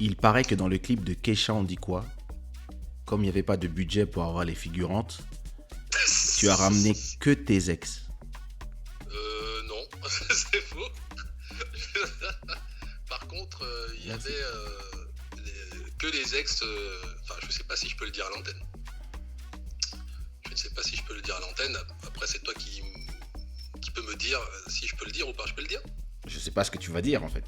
Il paraît que dans le clip de Kesha on dit quoi, comme il n'y avait pas de budget pour avoir les figurantes, tu as ramené que tes ex. Non, c'est faux. Par contre, il y avait que les ex. Enfin, je sais pas si je peux le dire à l'antenne. Je ne sais pas si je peux le dire à l'antenne. Après, c'est toi qui peux me dire si je peux le dire ou pas. Je peux le dire. Je sais pas ce que tu vas dire en fait.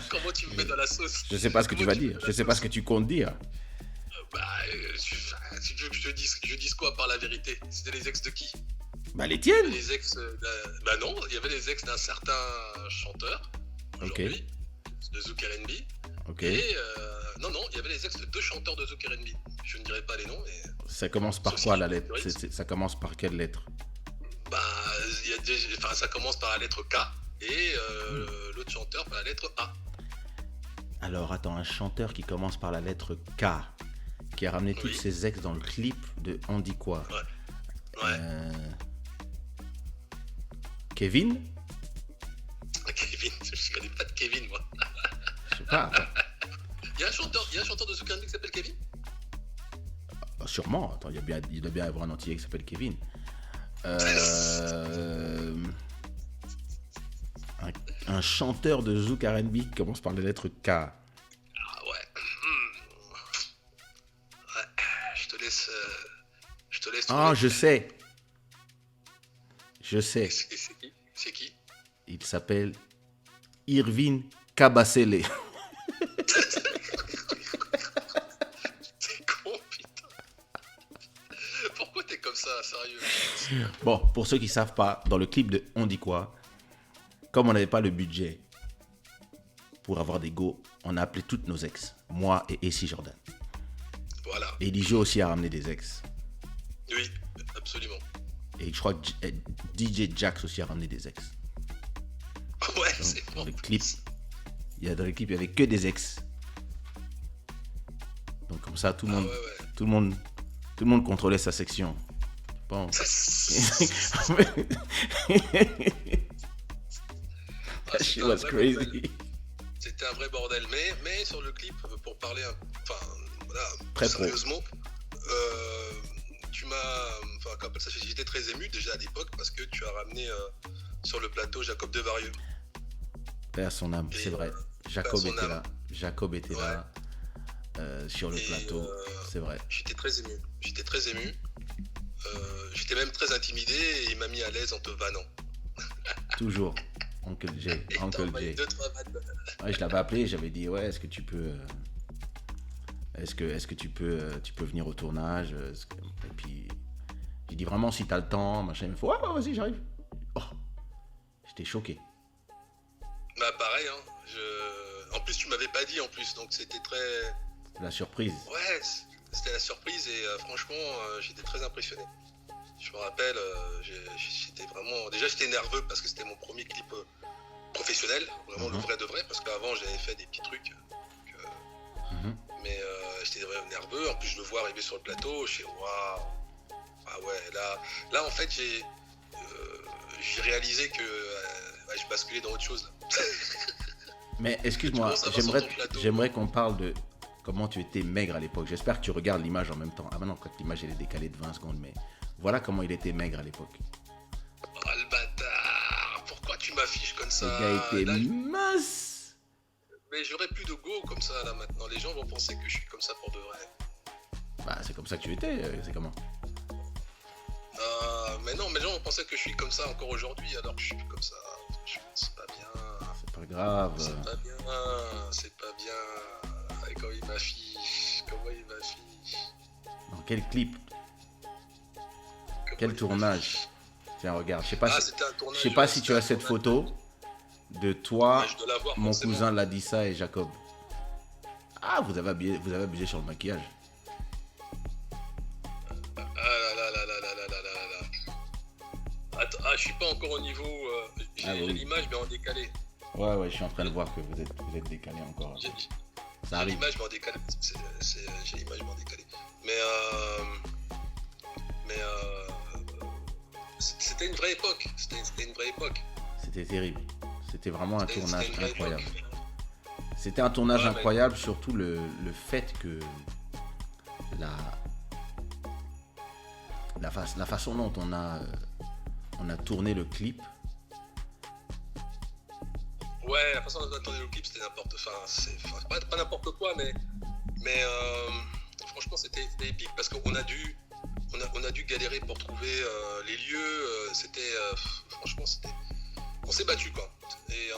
Comment tu me mets dans la sauce? Je sais pas ce que tu vas dire. Je sais pas ce que tu comptes dire. Si tu veux que je dise quoi par la vérité? C'était les ex de qui? Bah les tiennes. Les ex non, il y avait les ex d'un certain chanteur aujourd'hui, de Zouk R&B. Ok. Et non, il y avait les ex de 2 chanteurs de Zouk R&B. Je ne dirai pas les noms, mais ça commence par quoi la lettre? Ça commence par quelle lettre? Ça commence par la lettre K et l'autre chanteur par la lettre A. Alors attends, un chanteur qui commence par la lettre K, qui a ramené toutes ses ex dans le clip de On dit quoi? Ouais. Kevin? Kevin, je connais pas de Kevin moi. Je sais pas. Il y a un chanteur de Zouk R&B qui s'appelle Kevin? Sûrement, attends, il doit bien y avoir un entier qui s'appelle Kevin. Un chanteur de Zouk R&B qui commence par la lettre K. Ah ouais. Ouais, je te laisse. Ah, je sais. C'est qui? Il s'appelle Irvin Kabasele. T'es con, putain. Pourquoi t'es comme ça, sérieux? Bon, pour ceux qui savent pas, dans le clip de On dit quoi, comme on n'avait pas le budget pour avoir des go, on a appelé toutes nos ex, moi et Essie Jordan. Voilà. Et DJ aussi a ramené des ex. Oui, absolument. Et je crois que DJ Jax aussi a ramené des ex. Ouais, Donc, c'est dans bon. le clip, il n'y avait que des ex. Donc comme ça, tout le monde contrôlait sa section. Bon. She was crazy. C'était un vrai bordel. Mais sur le clip, pour parler, très sérieusement, j'étais très ému déjà à l'époque parce que tu as ramené sur le plateau Jacob Devarieux. Paix à son âme, c'est vrai. Jacob était là sur le plateau, c'est vrai. J'étais très ému. J'étais même très intimidé et il m'a mis à l'aise en te vannant. Toujours. Uncle J. Ouais, je l'avais appelé, j'avais dit est-ce que tu peux tu peux venir au tournage, et puis j'ai dit vraiment si t'as le temps, machin, il me faut vas-y j'arrive. Oh, j'étais choqué. Bah pareil hein. En plus tu m'avais pas dit en plus donc c'était très la surprise. Ouais, c'était la surprise et franchement j'étais très impressionné. Je me rappelle, j'étais vraiment... Déjà, j'étais nerveux parce que c'était mon premier clip professionnel, vraiment le vrai de vrai, parce qu'avant, j'avais fait des petits trucs. Mais j'étais vraiment nerveux. En plus, je le vois arriver sur le plateau, je suis waouh. Ah ouais, là, en fait, j'ai réalisé que je basculais dans autre chose. Là. Mais excuse-moi, j'aimerais qu'on parle de comment tu étais maigre à l'époque. J'espère que tu regardes l'image en même temps. Ah non, quand l'image elle est décalée de 20 secondes, mais... Voilà comment il était maigre à l'époque. Oh le bâtard! Pourquoi tu m'affiches comme ça? Le gars était mince! Mais j'aurais plus de go comme ça là maintenant. Les gens vont penser que je suis comme ça pour de vrai. Bah c'est comme ça que tu étais, c'est comment? Mais non, mais les gens vont penser que je suis comme ça encore aujourd'hui alors que je suis plus comme ça. C'est pas bien. C'est pas grave. C'est pas bien. Et comment il m'affiche? Dans quel clip? Quel tournage? Tiens, regarde. Je sais pas si tu as cette photo de toi, mon cousin Ladissa et Jacob. Ah, vous avez abusé sur le maquillage. Attends, je suis pas encore au niveau. J'ai l'image, mais en décalé. Ouais, je suis en train de voir que vous êtes décalé encore. Ça arrive. J'ai l'image, mais en décalé. J'ai l'image, mais en décalé. Mais c'était une vraie époque. C'était terrible. C'était vraiment un tournage une vraie incroyable. époque. C'était un tournage Ouais, incroyable, surtout le fait que la façon dont on a tourné le clip. Ouais, la façon dont on a tourné le clip, c'était n'importe... Enfin, pas n'importe quoi, mais franchement, c'était épique parce qu'on a dû galérer pour trouver les lieux. Franchement, on s'est battu, quoi. Et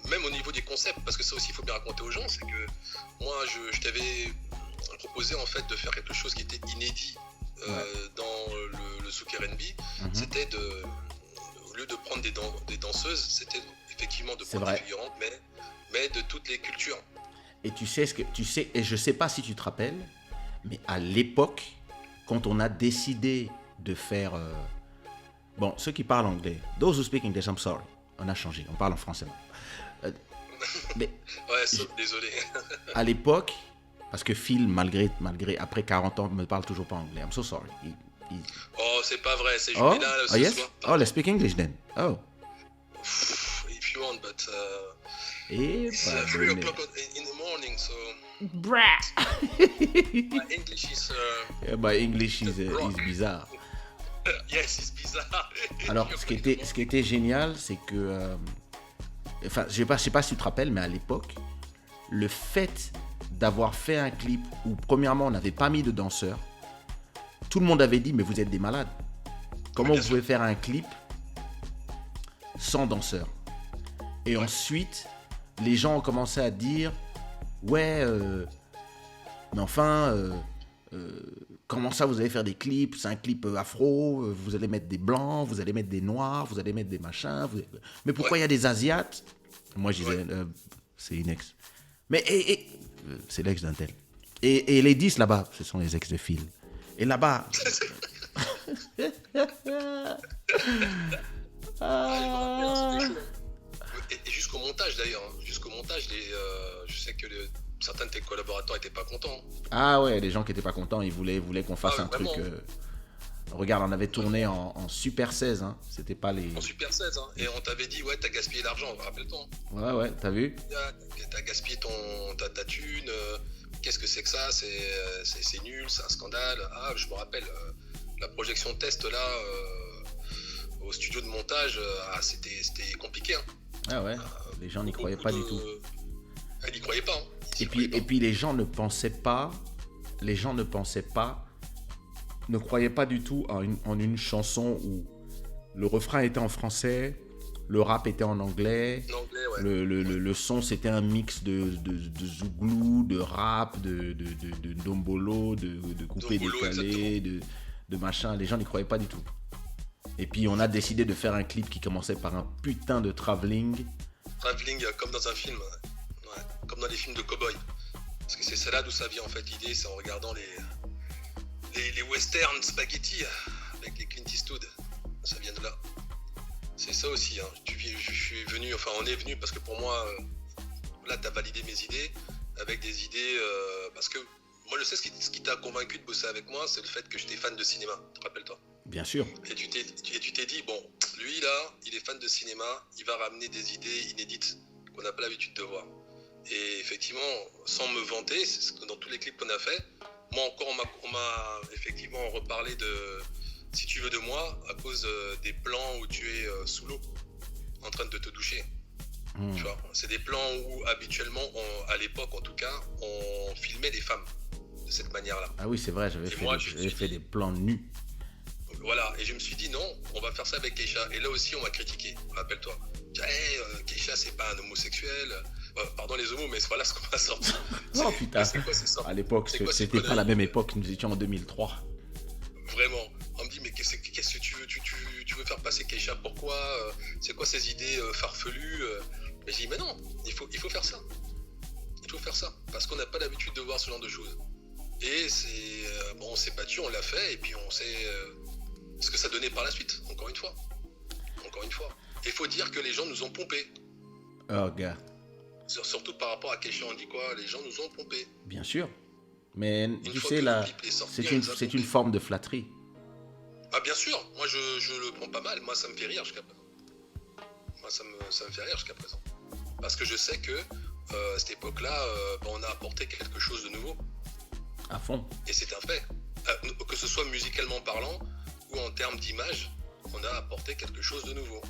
même au niveau des concepts, parce que ça aussi, il faut bien raconter aux gens, c'est que moi, je t'avais proposé en fait de faire quelque chose qui était inédit dans le souk R&B. C'était au lieu de prendre des danseuses, c'était effectivement de prendre des figurantes, mais de toutes les cultures. Et tu sais, et je sais pas si tu te rappelles, mais à l'époque, quand on a décidé de faire... bon, ceux qui parlent anglais, those who speak English, I'm sorry, on a changé, on parle en français. Mais désolé. À l'époque, parce que Phil, malgré après 40 ans, me parle toujours pas anglais. I'm so sorry. Oh, c'est pas vrai, c'est Jubilin ce yes? soir. Oh, let's speak English then. Oh. If you want, but it's 3 o'clock in the morning, so... My English is... Yeah, my English is bizarre. Yes, it's bizarre. Alors, ce qui était génial, c'est que... Enfin, je sais pas si tu te rappelles, mais à l'époque, le fait d'avoir fait un clip où, premièrement, on n'avait pas mis de danseurs, tout le monde avait dit, mais vous êtes des malades. Comment vous pouvez faire un clip sans danseurs? Et ensuite, les gens ont commencé à dire, ouais, mais enfin, comment ça vous allez faire des clips? C'est un clip afro, vous allez mettre des blancs, vous allez mettre des noirs, vous allez mettre des machins. Mais pourquoi il y a des Asiates? Moi, je disais, c'est une ex. Mais c'est l'ex d'un tel. Et les 10 là-bas, ce sont les ex de Phil. Et là-bas... Et jusqu'au montage d'ailleurs. Jusqu'au montage, je sais que certains de tes collaborateurs n'étaient pas contents. Ah ouais, les gens qui n'étaient pas contents, ils voulaient qu'on fasse un truc... Regarde, on avait tourné en Super 16, hein. C'était pas les... En Super 16, hein. Et on t'avait dit, ouais, t'as gaspillé l'argent, rappelle-toi. Ouais, t'as vu? T'as gaspillé ta thune, qu'est-ce que c'est que ça? C'est nul, c'est un scandale. Ah, je me rappelle, la projection test là, au studio de montage, c'était compliqué. Hein. Ah ouais, les gens n'y croyaient pas du tout. Ils n'y croyaient pas. Hein. Et puis les gens ne croyaient pas du tout en une chanson où le refrain était en français, le rap était en anglais, ouais. le son c'était un mix de zouglou, de rap, de dombolo, de coupé décalé, de machin. Les gens n'y croyaient pas du tout. Et puis on a décidé de faire un clip qui commençait par un putain de travelling. Travelling comme dans un film, ouais. Comme dans les films de cow-boy. Parce que c'est là d'où ça vient en fait. L'idée, c'est en regardant les western spaghetti avec les Clint Eastwood. Ça vient de là. C'est ça aussi. Hein. Je suis venu, enfin on est venu parce que pour moi, là t'as validé mes idées avec des idées parce que moi je sais ce qui t'a convaincu de bosser avec moi, c'est le fait que j'étais fan de cinéma. Rappelle-toi. Bien sûr. Et tu t'es dit bon, lui là, il est fan de cinéma, il va ramener des idées inédites qu'on n'a pas l'habitude de voir. Et effectivement, sans me vanter, c'est dans tous les clips qu'on a fait. Moi encore, on m'a effectivement reparlé de, si tu veux, de moi, à cause des plans où tu es sous l'eau, en train de te doucher. Tu vois, c'est des plans où habituellement, à l'époque en tout cas, on filmait des femmes de cette manière-là. Ah oui, c'est vrai, j'avais fait des plans nus. Voilà, et je me suis dit non, on va faire ça avec Keisha. Et là aussi, on m'a critiqué, rappelle-toi. Hey, Keisha, c'est pas un homosexuel. Pardon les homos, mais voilà ce qu'on m'a sorti. Oh putain, à l'époque, c'était pas la même époque, nous étions en 2003. Vraiment, on me dit, mais qu'est-ce que tu veux, tu veux faire passer Keisha, pourquoi c'est quoi ces idées farfelues Mais j'ai dit, mais non, il faut faire ça. Il faut faire ça, parce qu'on n'a pas l'habitude de voir ce genre de choses. Et on s'est battu, on l'a fait, et puis on sait ce que ça donnait par la suite, encore une fois. Et il faut dire que les gens nous ont pompé. Oh, gars. Surtout par rapport à Keisha, on dit quoi? Les gens nous ont pompé. Bien sûr. Mais tu sais, là, c'est une forme de flatterie. Ah, bien sûr. Moi, je le prends pas mal. Moi, ça me fait rire. Moi, ça me fait rire jusqu'à présent. Parce que je sais que à cette époque-là, on a apporté quelque chose de nouveau. À fond. Et c'est un fait. Que ce soit musicalement parlant ou en termes d'image, on a apporté quelque chose de nouveau.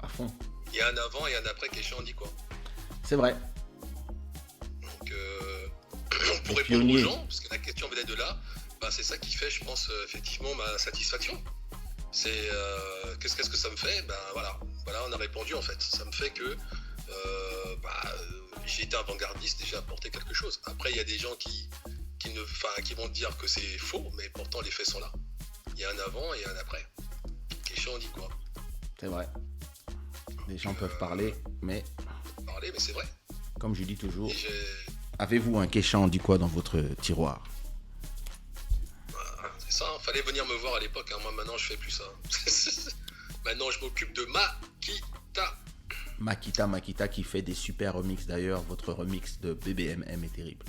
À fond. Il y a un avant et un après Kesha on dit quoi. C'est vrai. Donc, pour répondre aux gens, parce que la question venait de là, c'est ça qui fait, je pense, effectivement, ma satisfaction. C'est qu'est-ce que ça me fait? Voilà, on a répondu en fait. Ça me fait que j'ai été avant-gardiste et j'ai apporté quelque chose. Après, il y a des gens qui vont dire que c'est faux, mais pourtant les faits sont là. Il y a un avant et un après. Kesha on dit quoi? C'est vrai. Les gens peuvent parler, mais c'est vrai. Comme je dis toujours, avez-vous un Kesha on dit quoi dans votre tiroir? C'est ça, fallait venir me voir à l'époque. Moi, maintenant, je fais plus ça. Maintenant, je m'occupe de Makita. Makita qui fait des super remixes. D'ailleurs, votre remix de BBMM est terrible.